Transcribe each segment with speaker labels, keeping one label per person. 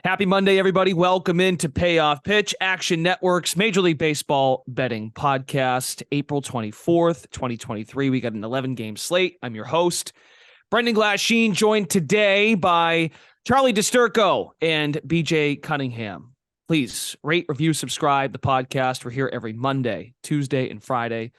Speaker 1: Happy Monday, everybody. Welcome into Payoff Pitch, Action Network's Major League Baseball betting podcast, April 24th, 2023. We got an 11-game slate. I'm your host, Brendan Glasheen, joined today by Charlie DiSturco and BJ Cunningham. Please rate, review, subscribe the podcast. We're here every Monday, Tuesday, and Friday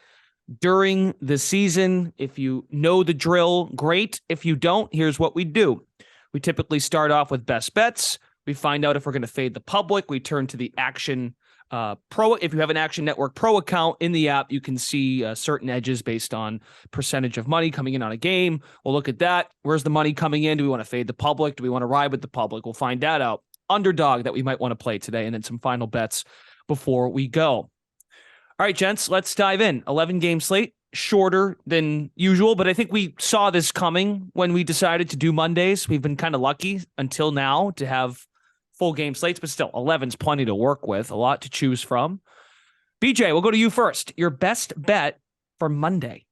Speaker 1: during the season. If you know the drill, great. If you don't, here's what we do. We typically start off with best bets. We find out if we're going to fade the public. We turn to the Action Pro. If you have an Action Network Pro account in the app, you can see certain edges based on percentage of money coming in on a game. We'll look at that. Where's the money coming in? Do we want to fade the public? Do we want to ride with the public? We'll find that out. Underdog that we might want to play today, and then some final bets before we go. All right, gents, let's dive in. 11-game slate, shorter than usual, but I think we saw this coming when we decided to do Mondays. We've been kind of lucky until now to have full game slates, but still 11's plenty to work with, a lot to choose from. BJ, we'll go to you first. Your best bet for Monday.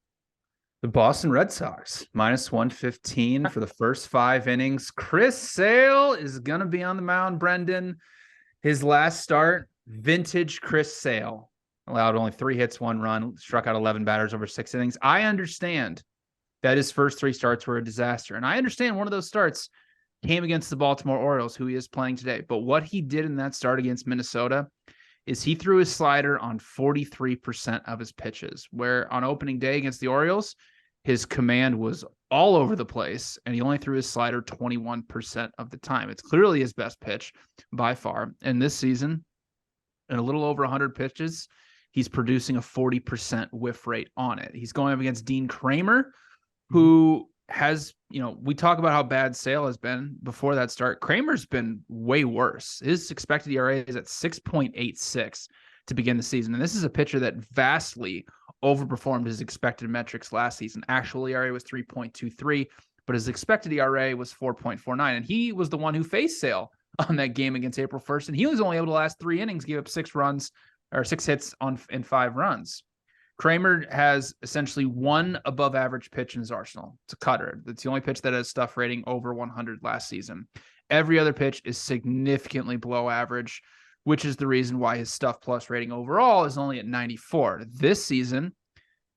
Speaker 2: The Boston Red Sox, minus 115 for the first 5 innings. Chris Sale is going to be on the mound, Brendan. His last start, vintage Chris Sale. Allowed only 3 hits, 1 run, struck out 11 batters over 6 innings. I understand that his first 3 starts were a disaster. And I understand one of those starts came against the Baltimore Orioles, who he is playing today. But what he did in that start against Minnesota is he threw his slider on 43% of his pitches, where on opening day against the Orioles, his command was all over the place, and he only threw his slider 21% of the time. It's clearly his best pitch by far. And this season, in a little over 100 pitches, he's producing a 40% whiff rate on it. He's going up against Dean Kramer, who has, we talk about how bad Sale has been before that start. Kramer's been way worse. His expected ERA is at 6.86 to begin the season. And this is a pitcher that vastly overperformed his expected metrics last season. Actual ERA was 3.23, but his expected ERA was 4.49. And he was the one who faced Sale on that game against April 1st. And he was only able to last 3 innings, give up 6 runs or 6 hits in 5 runs. Kramer has essentially 1 above average pitch in his arsenal. It's a cutter. That's the only pitch that has stuff rating over 100 last season. Every other pitch is significantly below average, which is the reason why his stuff plus rating overall is only at 94. This season,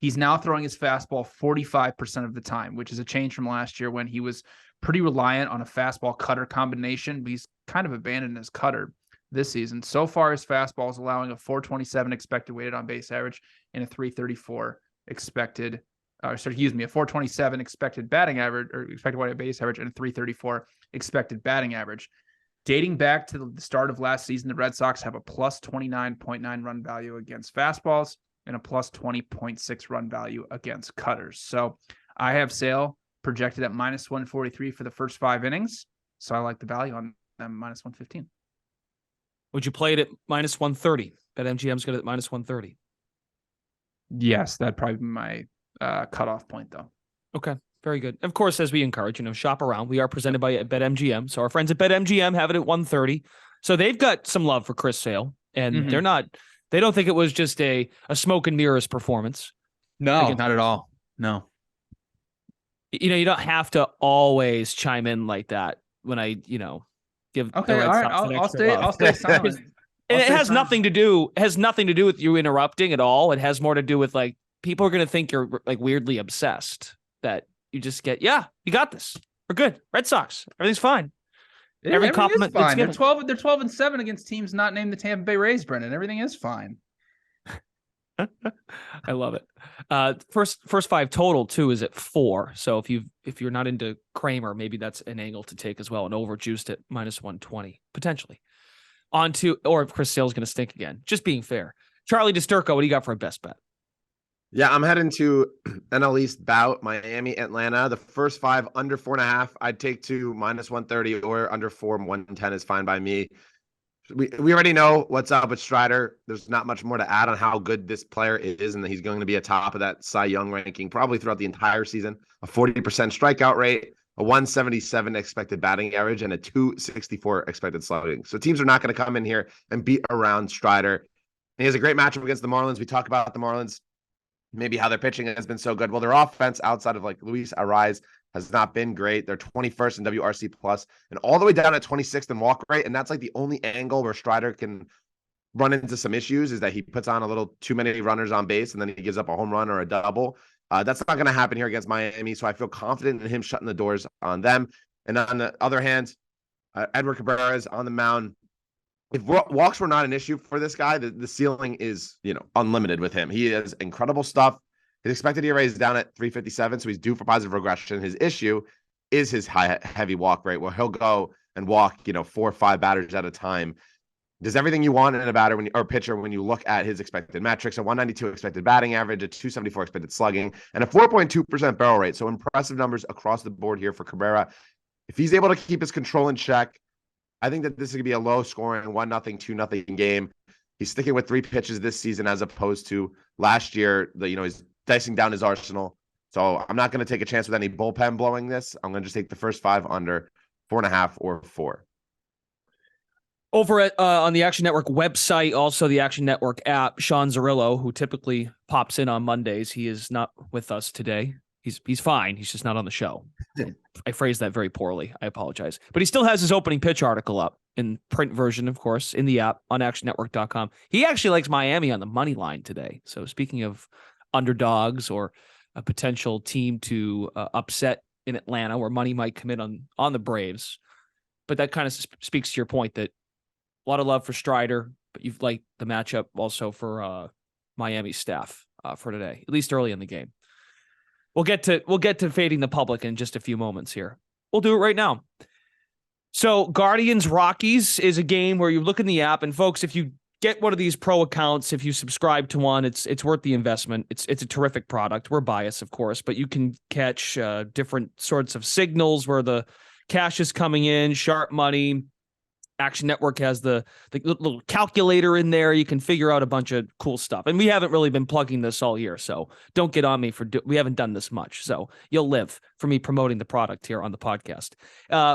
Speaker 2: he's now throwing his fastball 45% of the time, which is a change from last year when he was pretty reliant on a fastball cutter combination, but he's kind of abandoned his cutter this season. So far, his fastball is allowing a 427 expected weighted on base average and a 334 a 427 expected batting average, or expected weighted base average, and a 334 expected batting average. Dating back to the start of last season, the Red Sox have a plus 29.9 run value against fastballs and a plus 20.6 run value against cutters. So I have Sale projected at minus 143 for the first 5 innings. So I like the value on them, minus 115.
Speaker 1: Would you play it at minus 130? BetMGM's good at minus 130.
Speaker 2: Yes, that'd probably be my cutoff point, though.
Speaker 1: Okay, very good. Of course, as we encourage, shop around. We are presented by BetMGM. So our friends at BetMGM have it at 130. So they've got some love for Chris Sale, and they don't think it was just a smoke and mirrors performance.
Speaker 2: No, not at all. No.
Speaker 1: You don't have to always chime in like that when I, give
Speaker 2: okay, all right. I'll stay silent.
Speaker 1: And it has nothing to do with you interrupting at all. It has more to do with people are going to think you're weirdly obsessed, that you just get, yeah, you got this. We're good. Red Sox. Everything's fine. Every compliment.
Speaker 2: Fine. They're 12-7 against teams not named the Tampa Bay Rays, Brendan. Everything is fine.
Speaker 1: I love it. First 5 total too is at 4. So if you're not into Kramer, maybe that's an angle to take as well, and overjuiced at minus 120 potentially. Or if Chris Sale's going to stink again. Just being fair. Charlie DiSturco, what do you got for a best bet?
Speaker 3: Yeah, I'm heading to NL East bout, Miami, Atlanta. The first 5 under 4.5, I'd take to minus 130, or under 4, 110 is fine by me. We already know what's up with Strider. There's not much more to add on how good this player is, and that he's going to be atop of that Cy Young ranking probably throughout the entire season. A 40% strikeout rate, a 177 expected batting average, and a 264 expected slugging. So teams are not going to come in here and beat around Strider. And he has a great matchup against the Marlins. We talk about the Marlins, maybe how their pitching has been so good. Well, their offense outside of Luis Arraez has not been great. They're 21st in WRC plus and all the way down at 26th in walk rate. And that's like the only angle where Strider can run into some issues, is that he puts on a little too many runners on base and then he gives up a home run or a double. That's not going to happen here against Miami. So I feel confident in him shutting the doors on them. And on the other hand, Edward Cabrera is on the mound. If walks were not an issue for this guy, the ceiling is, unlimited with him. He has incredible stuff. His expected ERA is down at 357, so he's due for positive regression. His issue is his heavy walk rate, where he'll go and walk, 4 or 5 batters at a time. Does everything you want in a batter or pitcher when you look at his expected metrics: a 192 expected batting average, a 274 expected slugging, and a 4.2% barrel rate. So impressive numbers across the board here for Cabrera. If he's able to keep his control in check, I think that this is going to be a low scoring 1-0, 2-0 game. He's sticking with 3 pitches this season as opposed to last year. He's dicing down his arsenal. So I'm not going to take a chance with any bullpen blowing this. I'm going to just take the first 5 under 4.5 or 4.
Speaker 1: Over at on the Action Network website, also the Action Network app, Sean Zerillo, who typically pops in on Mondays, he is not with us today. He's fine. He's just not on the show. I phrased that very poorly. I apologize. But he still has his opening pitch article up in print version, of course, in the app on actionnetwork.com. He actually likes Miami on the money line today. So speaking of underdogs or a potential team to upset in Atlanta, where money might come in on the Braves. But that kind of speaks to your point that a lot of love for Strider, but you've liked the matchup also for Miami staff for today, at least early in the game. We'll get to fading the public in just a few moments here. We'll do it right now. So Guardians Rockies is a game where you look in the app, and folks, if you get one of these pro accounts, if you subscribe to one, it's worth the investment. It's a terrific product. We're biased, of course, but you can catch different sorts of signals where the cash is coming in, sharp money. Action Network has the little calculator in there. You can figure out a bunch of cool stuff. And we haven't really been plugging this all year, so don't get on me we haven't done this much. So you'll live for me promoting the product here on the podcast.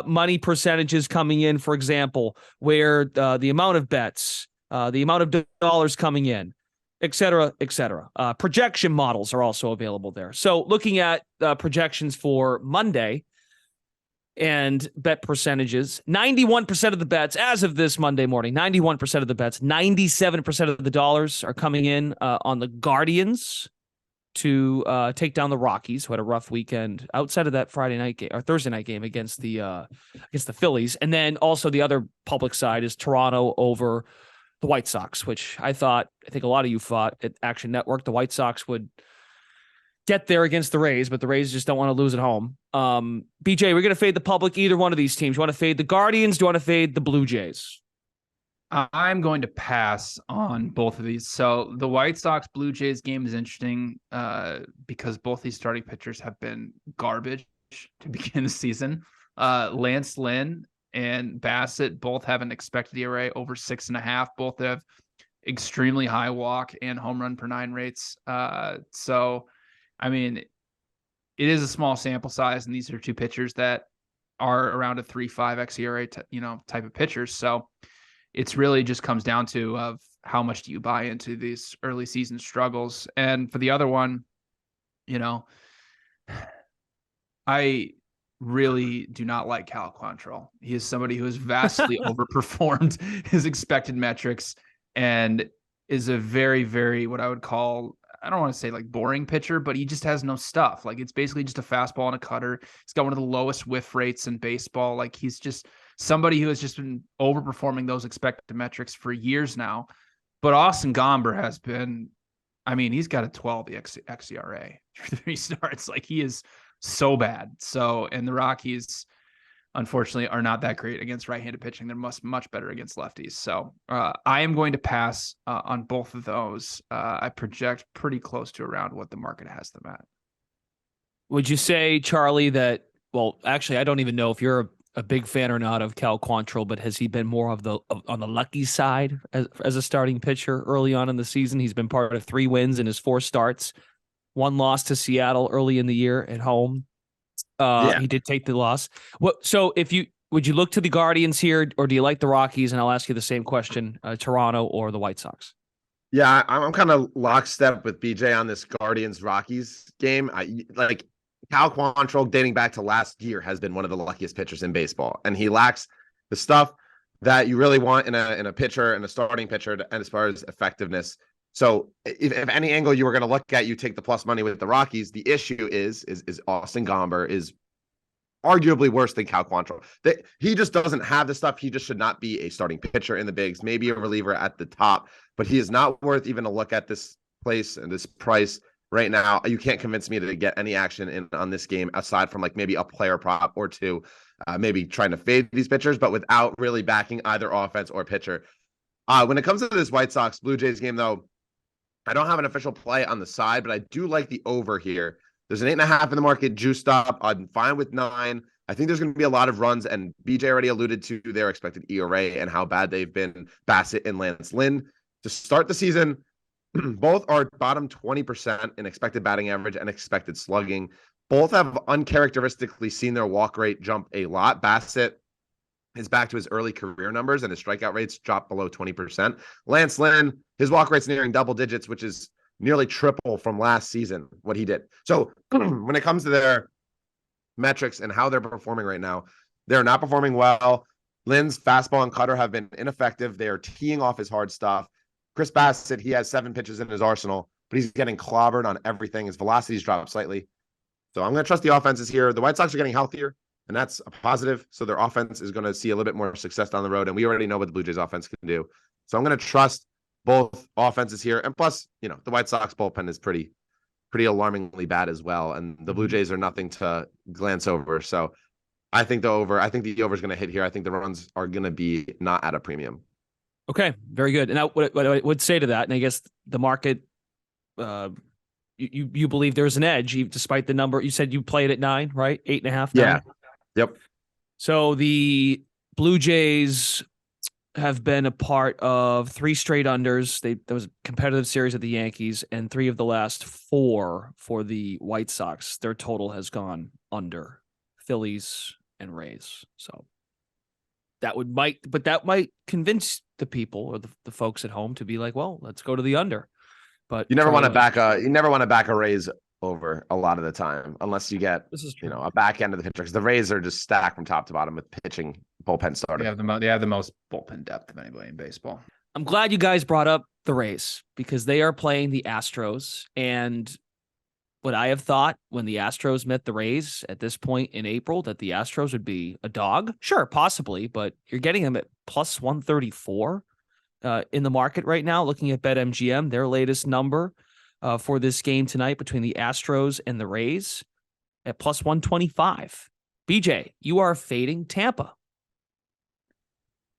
Speaker 1: Money percentages coming in, for example, where the amount of bets, the amount of dollars coming in, et cetera, et cetera. Projection models are also available there. So looking at projections for Monday, and bet percentages, 91% of the bets as of this Monday morning, 91% of the bets, 97% of the dollars are coming in on the Guardians to take down the Rockies, who had a rough weekend outside of that Friday night game or Thursday night game against the Phillies. And then also the other public side is Toronto over the White Sox, which I think a lot of you thought at Action Network, the White Sox would get there against the Rays, but the Rays just don't want to lose at home. BJ, we're going to fade the public, either one of these teams. You want to fade the Guardians? Do you want to fade the Blue Jays?
Speaker 2: I'm going to pass on both of these. So the White Sox Blue Jays game is interesting because both these starting pitchers have been garbage to begin the season. Lance Lynn and Bassett both have an expected ERA over 6.5. Both have extremely high walk and home run per 9 rates. So I mean, it is a small sample size, and these are 2 pitchers that are around a 3.5 xERA, type of pitchers. So it's really just comes down to of how much do you buy into these early season struggles. And for the other one, I really do not like Cal Quantrill. He is somebody who has vastly overperformed his expected metrics and is a very, very, what I would call, I don't want to say like boring pitcher, but he just has no stuff. Like it's basically just a fastball and a cutter. He's got one of the lowest whiff rates in baseball. Like he's just somebody who has just been overperforming those expected metrics for years now. But Austin Gomber has been, he's got a 12 xERA through 3 starts. Like he is so bad. So, and the Rockies, unfortunately, are not that great against right-handed pitching. They're much better against lefties. So I am going to pass on both of those. I project pretty close to around what the market has them at.
Speaker 1: Would you say, Charlie, that, well, actually, I don't even know if you're a big fan or not of Cal Quantrill, but has he been more on the lucky side as a starting pitcher early on in the season? He's been part of 3 wins in his 4 starts, 1 loss to Seattle early in the year at home. He did take the loss. So would you look to the Guardians here, or do you like the Rockies? And I'll ask you the same question, Toronto or the White Sox? Yeah,
Speaker 3: I'm kind of lockstep with BJ on this Guardians Rockies game. Cal Quantrill, dating back to last year, has been one of the luckiest pitchers in baseball, and he lacks the stuff that you really want in a pitcher and a starting pitcher, and as far as effectiveness. So, if any angle you were going to look at, you take the plus money with the Rockies. The issue is Austin Gomber is arguably worse than Cal Quantrill. He just doesn't have the stuff. He just should not be a starting pitcher in the bigs, maybe a reliever at the top, but he is not worth even a look at this place and this price right now. You can't convince me to get any action in on this game aside from like maybe a player prop or two, maybe trying to fade these pitchers, but without really backing either offense or pitcher. When it comes to this White Sox Blue Jays game, though, I don't have an official play on the side, but I do like the over here. There's an 8.5 in the market, juiced up. I'm fine with 9. I think there's going to be a lot of runs, and BJ already alluded to their expected ERA and how bad they've been, Bassett and Lance Lynn. To start the season, both are bottom 20% in expected batting average and expected slugging. Both have uncharacteristically seen their walk rate jump a lot. Bassett is back to his early career numbers, and his strikeout rates dropped below 20%. Lance Lynn, his walk rate's nearing double digits, which is nearly triple from last season, what he did. So when it comes to their metrics and how they're performing right now, they're not performing well. Lynn's fastball and cutter have been ineffective. They are teeing off his hard stuff. Chris Bassett, he has 7 pitches in his arsenal, but he's getting clobbered on everything. His velocity's dropped slightly. So I'm going to trust the offenses here. The White Sox are getting healthier, and that's a positive. So their offense is going to see a little bit more success down the road, and we already know what the Blue Jays offense can do. So I'm going to trust both offenses here. And plus, the White Sox bullpen is pretty alarmingly bad as well. And the Blue Jays are nothing to glance over. So I think the over is going to hit here. I think the runs are going to be not at a premium.
Speaker 1: Okay, very good. And what I would say to that, and I guess the market, you believe there's an edge, despite the number. You said you played at 9, right? 8.5. 9?
Speaker 3: Yeah. Yep.
Speaker 1: So the Blue Jays have been a part of 3 straight unders. There was a competitive series at the Yankees, and 3 of the last 4 for the White Sox. Their total has gone under. Phillies and Rays. So that might convince the people or the folks at home to be like, well, let's go to the under. But
Speaker 3: you never want to back a Rays over a lot of the time, unless you get a back end of the pitcher, because the Rays are just stacked from top to bottom with pitching bullpen starters.
Speaker 2: They have the most bullpen depth of anybody in baseball.
Speaker 1: I'm glad you guys brought up the Rays because they are playing the Astros, and would I have thought when the Astros met the Rays at this point in April that the Astros would be a dog? Sure, possibly, but you're getting them at plus 134 in the market right now. Looking at BetMGM, their latest number for this game tonight between the Astros and the Rays at plus 125. BJ, you are fading Tampa.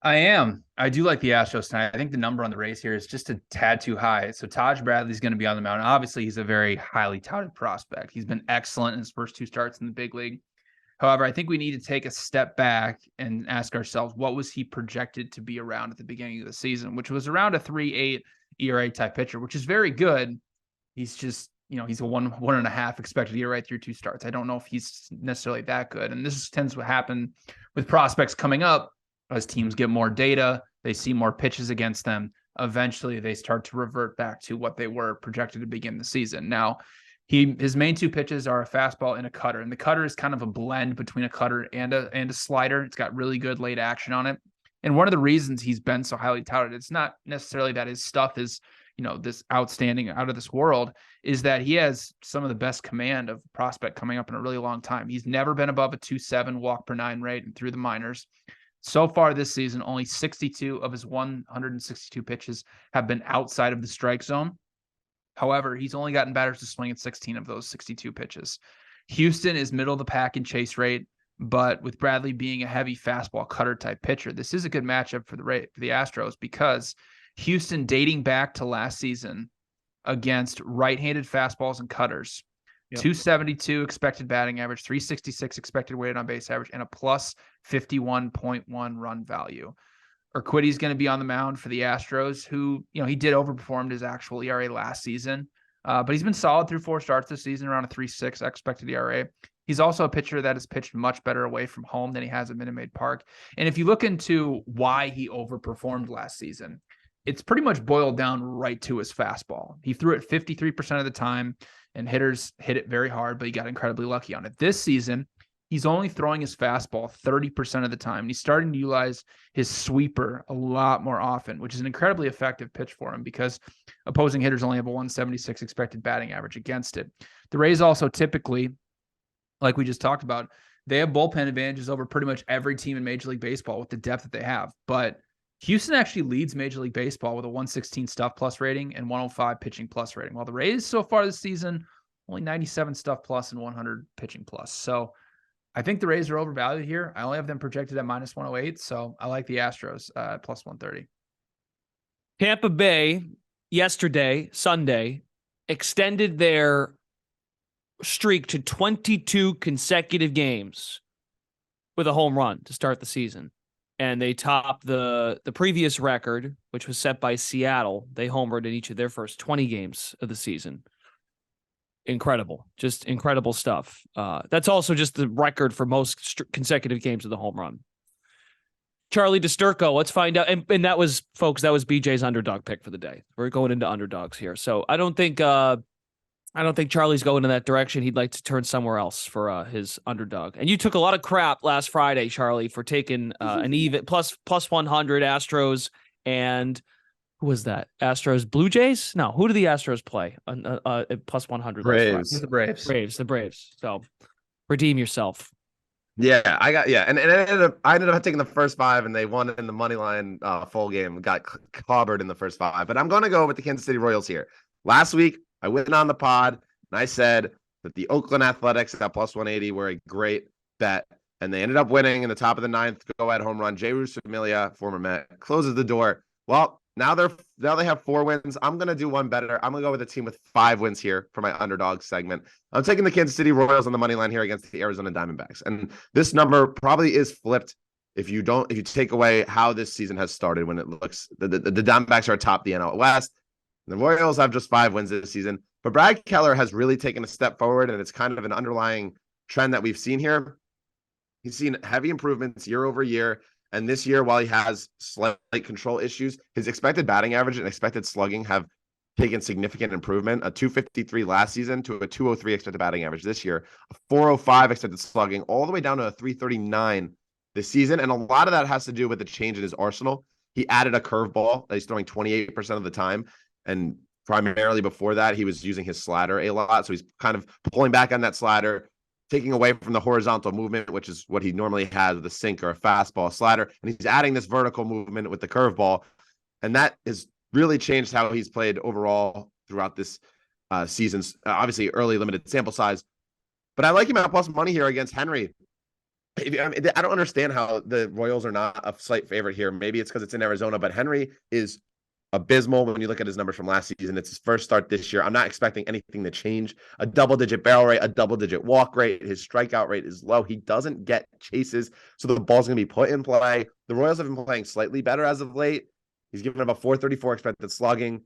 Speaker 2: I am. I do like the Astros tonight. I think the number on the Rays here is just a tad too high. So Taj Bradley's going to be on the mound. Obviously, he's a very highly touted prospect. He's been excellent in his first 2 starts in the big league. However, I think we need to take a step back and ask ourselves, what was he projected to be around at the beginning of the season, which was around a 3.8 ERA type pitcher, which is very good. He's just, he's a 1.5 expected ERA through 2 starts. I don't know if he's necessarily that good. And this tends to happen with prospects coming up. As teams get more data, they see more pitches against them. Eventually, they start to revert back to what they were projected to begin the season. Now, his main 2 pitches are a fastball and a cutter, and the cutter is kind of a blend between a cutter and a slider. It's got really good late action on it. And one of the reasons he's been so highly touted, it's not necessarily that his stuff is, this outstanding, out of this world, is that he has some of the best command of prospect coming up in a really long time. He's never been above a 2.7 walk per 9 rate and through the minors. So far this season, only 62 of his 162 pitches have been outside of the strike zone. However, he's only gotten batters to swing at 16 of those 62 pitches. Houston is middle of the pack in chase rate, but with Bradley being a heavy fastball cutter type pitcher, this is a good matchup for the Astros, because Houston, dating back to last season against right-handed fastballs and cutters, 272 expected batting average, 366 expected weighted on base average, and a plus 51.1 run value. Urquidy's going to be on the mound for the Astros, who, he did overperform his actual ERA last season, but he's been solid through 4 starts this season, around a 3.6 expected ERA. He's also a pitcher that has pitched much better away from home than he has at Minute Maid Park. And if you look into why he overperformed last season, it's pretty much boiled down right to his fastball. He threw it 53% of the time, and hitters hit it very hard, but he got incredibly lucky on it. This season, he's only throwing his fastball 30% of the time. And he's starting to utilize his sweeper a lot more often, which is an incredibly effective pitch for him because opposing hitters only have a 176 expected batting average against it. The Rays also typically, like we just talked about, they have bullpen advantages over pretty much every team in Major League Baseball with the depth that they have. But Houston actually leads Major League Baseball with a 116 stuff plus rating and 105 pitching plus rating, while the Rays so far this season, only 97 stuff plus and 100 pitching plus. So I think the Rays are overvalued here. I only have them projected at minus 108, so I like the Astros at plus 130.
Speaker 1: Tampa Bay yesterday, Sunday, extended their streak to 22 consecutive games with a home run to start the season. And they topped the previous record, which was set by Seattle. They homered in each of their first 20 games of the season. Incredible. Just incredible stuff. That's also just the record for most consecutive games of the home run. Charlie DeSturco, let's find out. And that was, folks, that was BJ's underdog pick for the day. We're going into underdogs here. So I don't think Charlie's going in that direction. He'd like to turn somewhere else for his underdog. And you took a lot of crap last Friday, Charlie, for taking an even plus 100 Astros and who was that? Astros Blue Jays? No, who do the Astros play? Plus 100.
Speaker 3: Braves.
Speaker 2: The Braves.
Speaker 1: The Braves. So redeem yourself.
Speaker 3: Yeah, and I ended up taking the first 5, and they won in the money line full game. Got clobbered in the first 5, but I'm going to go with the Kansas City Royals here. Last week, I went on the pod and I said that the Oakland Athletics at plus 180 were a great bet, and they ended up winning in the top of the 9th. Go-ahead home run. Jay Rusamilia, former Met, closes the door. Well, now they have 4 wins. I'm going to do one better. I'm going to go with a team with 5 wins here for my underdog segment. I'm taking the Kansas City Royals on the money line here against the Arizona Diamondbacks. And this number probably is flipped if you take away how this season has started, when it looks the Diamondbacks are atop the NL West. The Royals have just 5 wins this season. But Brad Keller has really taken a step forward, and it's kind of an underlying trend that we've seen here. He's seen heavy improvements year over year. And this year, while he has slight control issues, his expected batting average and expected slugging have taken significant improvement. A 253 last season to a 203 expected batting average this year, a 405 expected slugging, all the way down to a 339 this season. And a lot of that has to do with the change in his arsenal. He added a curveball that he's throwing 28% of the time. And primarily before that, he was using his slider a lot. So he's kind of pulling back on that slider, taking away from the horizontal movement, which is what he normally has with a sinker, a fastball, a slider. And he's adding this vertical movement with the curveball. And that has really changed how he's played overall throughout this season's obviously early limited sample size. But I like him at plus money here against Henry. I don't understand how the Royals are not a slight favorite here. Maybe it's because it's in Arizona, but Henry is abysmal when you look at his numbers from last season. It's his first start this year. I'm not expecting anything to change. A double-digit barrel rate, a double-digit walk rate. His strikeout rate is low. He doesn't get chases, so the ball's going to be put in play. The Royals have been playing slightly better as of late. He's given about 434 expected slugging.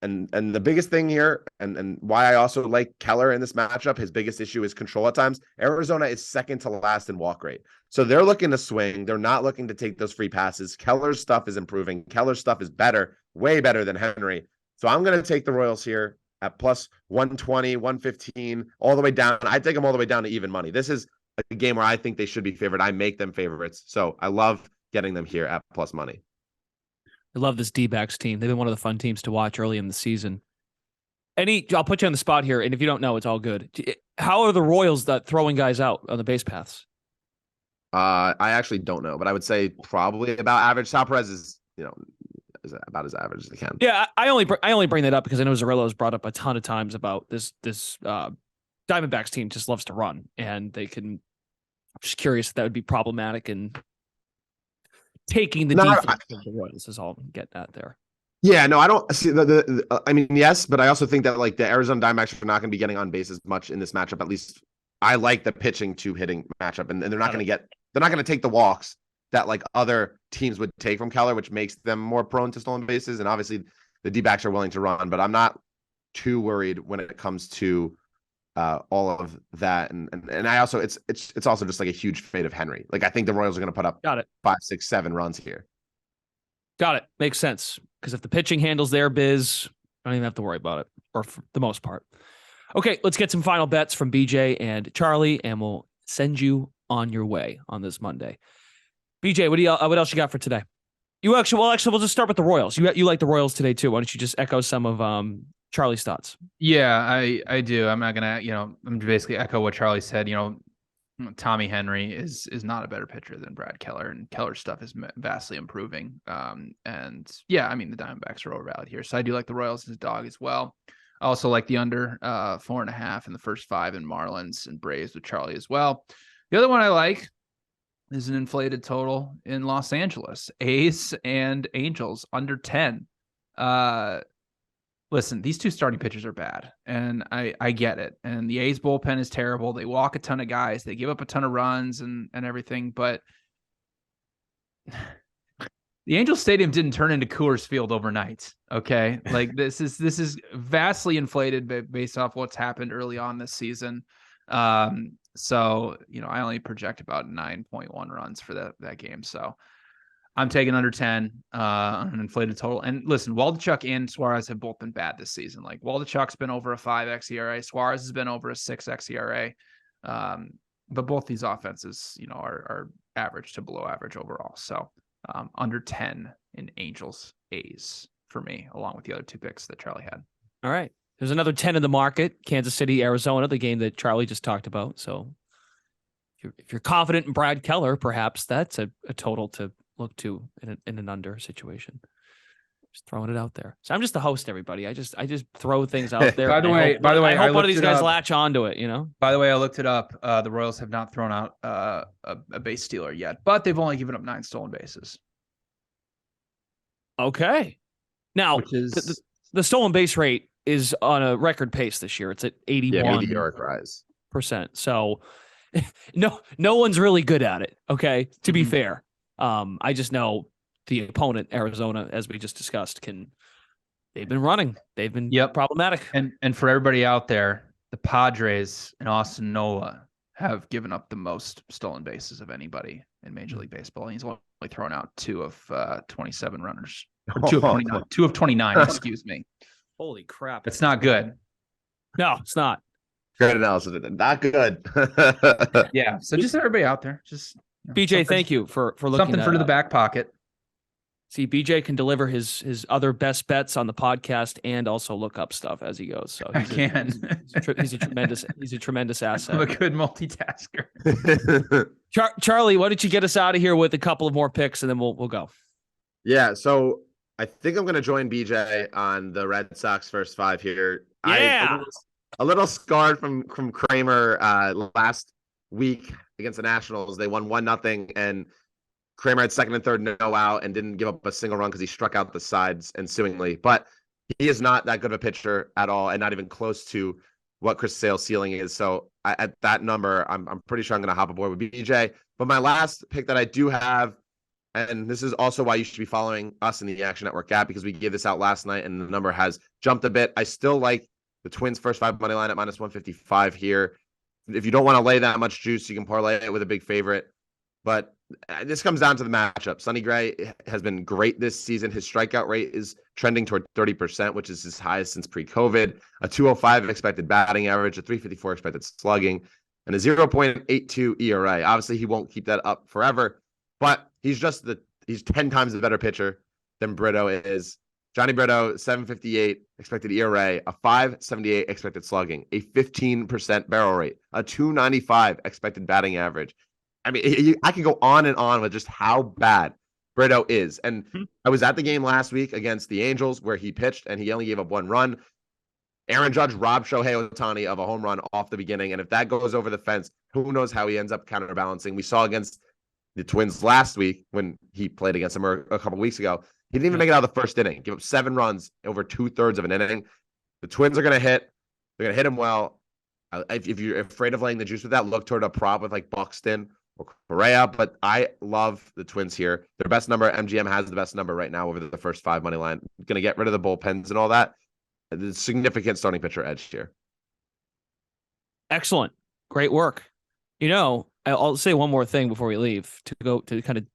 Speaker 3: And the biggest thing here, and why I also like Keller in this matchup, his biggest issue is control at times. Arizona is second to last in walk rate. So they're looking to swing. They're not looking to take those free passes. Keller's stuff is improving. Keller's stuff is better, way better than Henry. So I'm going to take the Royals here at plus 120, 115, all the way down. I take them all the way down to even money. This is a game where I think they should be favored. I make them favorites. So I love getting them here at plus money.
Speaker 1: I love this D-backs team. They've been one of the fun teams to watch early in the season. I'll put you on the spot here, and if you don't know, it's all good. How are the Royals throwing guys out on the base paths?
Speaker 3: I actually don't know, but I would say probably about average. Sal Perez is about as average as they can.
Speaker 1: Yeah, I only bring that up because I know Zerillo's brought up a ton of times about this Diamondbacks team just loves to run, and they can. I'm just curious if that would be problematic and taking the defense of the Royals is all I'm getting at there.
Speaker 3: Yeah, no, I don't see I mean, yes, but I also think that like the Arizona Diamondbacks are not going to be getting on base as much in this matchup. At least I like the pitching to hitting matchup, and they're not going to take the walks that like other teams would take from Keller, which makes them more prone to stolen bases. And obviously the D-backs are willing to run, but I'm not too worried when it comes to all of that. And I also, it's also just like a huge fade of Henry. Like I think the Royals are going to put up 5, 6, 7 runs here.
Speaker 1: Got it. Makes sense. Because if the pitching handles their biz, I don't even have to worry about it, or for the most part. Okay, let's get some final bets from BJ and Charlie, and we'll send you on your way on this Monday. BJ, what else you got for today? We'll just start with the Royals. You like the Royals today too. Why don't you just echo some of Charlie's thoughts?
Speaker 2: Yeah, I do. I'm not gonna, I'm basically echo what Charlie said. Tommy Henry is not a better pitcher than Brad Keller, and Keller's stuff is vastly improving. And yeah, I mean the Diamondbacks are overvalued here, so I do like the Royals as a dog as well. I also like the under 4.5 in the first 5 in Marlins and Braves with Charlie as well. The other one I like is an inflated total in Los Angeles, A's and Angels under 10. Listen, these two starting pitchers are bad, and I get it. And the A's bullpen is terrible. They walk a ton of guys. They give up a ton of runs and everything. But the Angels Stadium didn't turn into Coors Field overnight. Okay, like this is vastly inflated based off what's happened early on this season. So I only project about 9.1 runs for that game. So I'm taking under 10 on an inflated total. And listen, Waldichuk and Suarez have both been bad this season. Like Waldichuk's been over a 5x ERA. Suarez has been over a 6x ERA. But both these offenses, are average to below average overall. So under 10 in Angels A's for me, along with the other 2 picks that Charlie had.
Speaker 1: All right. There's another 10 in the market, Kansas City, Arizona, the game that Charlie just talked about. So if you're confident in Brad Keller, perhaps that's a total to look to in an under situation. Just throwing it out there. So I'm just the host, everybody. I just throw things out there.
Speaker 2: By the way,
Speaker 1: I hope one of these guys latch onto it,
Speaker 2: By the way, I looked it up. The Royals have not thrown out a base stealer yet, but they've only given up 9 stolen bases.
Speaker 1: Okay. Now,
Speaker 2: which is
Speaker 1: the stolen base rate is on a record pace this year. It's at 81%.
Speaker 3: Meteoric rise.
Speaker 1: So no one's really good at it. Okay. To be fair. I just know the opponent, Arizona, as we just discussed, they've been running. They've been problematic.
Speaker 2: And for everybody out there, the Padres and Austin Nola have given up the most stolen bases of anybody in Major League Baseball. And he's only thrown out 2 of 27 runners. Or 2 of 29. 2 of 29, excuse me.
Speaker 1: Holy crap.
Speaker 2: It's not good.
Speaker 1: No, it's not.
Speaker 3: Great analysis. Not good.
Speaker 2: Yeah. So just everybody out there, just
Speaker 1: BJ, thank you for looking
Speaker 2: something for the back pocket.
Speaker 1: See, BJ can deliver his other best bets on the podcast and also look up stuff as he goes. So he's a tremendous asset.
Speaker 2: I'm a good multitasker.
Speaker 1: Charlie, why don't you get us out of here with a couple of more picks and then we'll go.
Speaker 3: Yeah, so I think I'm going to join BJ on the Red Sox first 5 here.
Speaker 1: Yeah.
Speaker 3: A little scarred from Kramer last week against the Nationals. They won 1-0, and Kramer had second and third no out and didn't give up a single run because he struck out the sides ensuingly. But he is not that good of a pitcher at all, and not even close to what Chris Sale's ceiling is. So at that number, I'm pretty sure I'm going to hop aboard with BJ. But my last pick that I do have, and this is also why you should be following us in the Action Network app, because we gave this out last night and the number has jumped a bit. I still like the Twins first 5 money line at -155 here. If you don't want to lay that much juice, you can parlay it with a big favorite. But this comes down to the matchup. Sonny Gray has been great this season. His strikeout rate is trending toward 30%, which is his highest since pre-COVID. A 205 expected batting average, a 354 expected slugging, and a 0.82 ERA. Obviously, he won't keep that up forever, but he's 10 times the better pitcher than Brito is. Johnny Brito, 758 expected ERA, a 578 expected slugging, a 15% barrel rate, a 295 expected batting average. I mean, I could go on and on with just how bad Brito is. And I was at the game last week against the Angels where he pitched and he only gave up 1 run. Aaron Judge robbed Shohei Ohtani of a home run off the beginning. And if that goes over the fence, who knows how he ends up counterbalancing. We saw against the Twins last week when he played against them a couple weeks ago. He didn't even make it out of the first inning. Give up 7 runs over 2/3 of an inning. The Twins are going to hit. They're going to hit him well. If you're afraid of laying the juice with that, look toward a prop with like Buxton or Correa. But I love the Twins here. Their best number, MGM has the best number right now over the first 5 money line. Going to get rid of the bullpens and all that. The significant starting pitcher edge here.
Speaker 1: Excellent. Great work. I'll say one more thing before we leave to kind of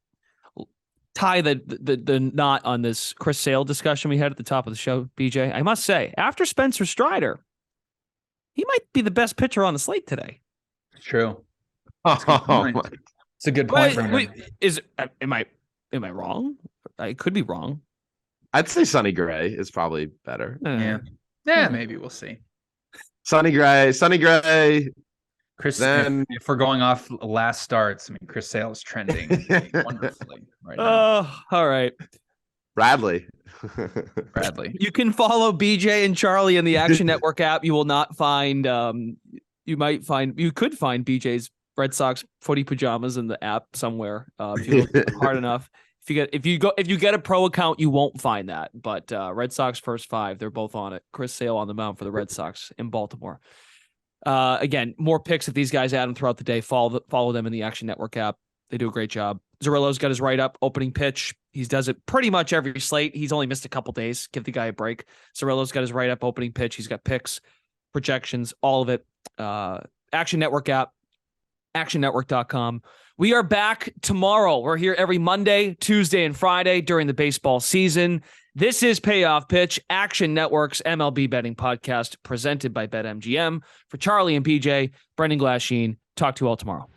Speaker 1: tie the knot on this Chris Sale discussion we had at the top of the show, BJ. I must say, after Spencer Strider, He might be the best pitcher on the slate today.
Speaker 2: True.
Speaker 3: Oh,
Speaker 2: point.
Speaker 3: my.
Speaker 2: It's a good point.
Speaker 1: Wait, am I wrong? I could be wrong.
Speaker 3: I'd say Sonny Gray is probably better.
Speaker 2: Yeah, maybe we'll see.
Speaker 3: Sonny Gray.
Speaker 2: Chris,
Speaker 3: Then-
Speaker 2: if we're going off last starts, I mean, Chris Sale is trending wonderfully right now.
Speaker 1: Oh, all right.
Speaker 3: Bradley.
Speaker 1: You can follow BJ and Charlie in the Action Network app. You will not find. You could find BJ's Red Sox footy pajamas in the app somewhere if you look hard enough. If you get a pro account, you won't find that. But Red Sox first 5, they're both on it. Chris Sale on the mound for the Red Sox in Baltimore. Again, more picks if these guys add them throughout the day. Follow them in the Action Network app. They do a great job. Zerillo's got his write-up, opening pitch. He does it pretty much every slate. He's only missed a couple days. Give the guy a break. Zerillo's got his write-up, opening pitch. He's got picks, projections, all of it. Action Network app, actionnetwork.com. We are back tomorrow. We're here every Monday, Tuesday, and Friday during the baseball season. This is Payoff Pitch, Action Network's MLB betting podcast presented by BetMGM. For Charlie and BJ, Brendan Glasheen. Talk to you all tomorrow.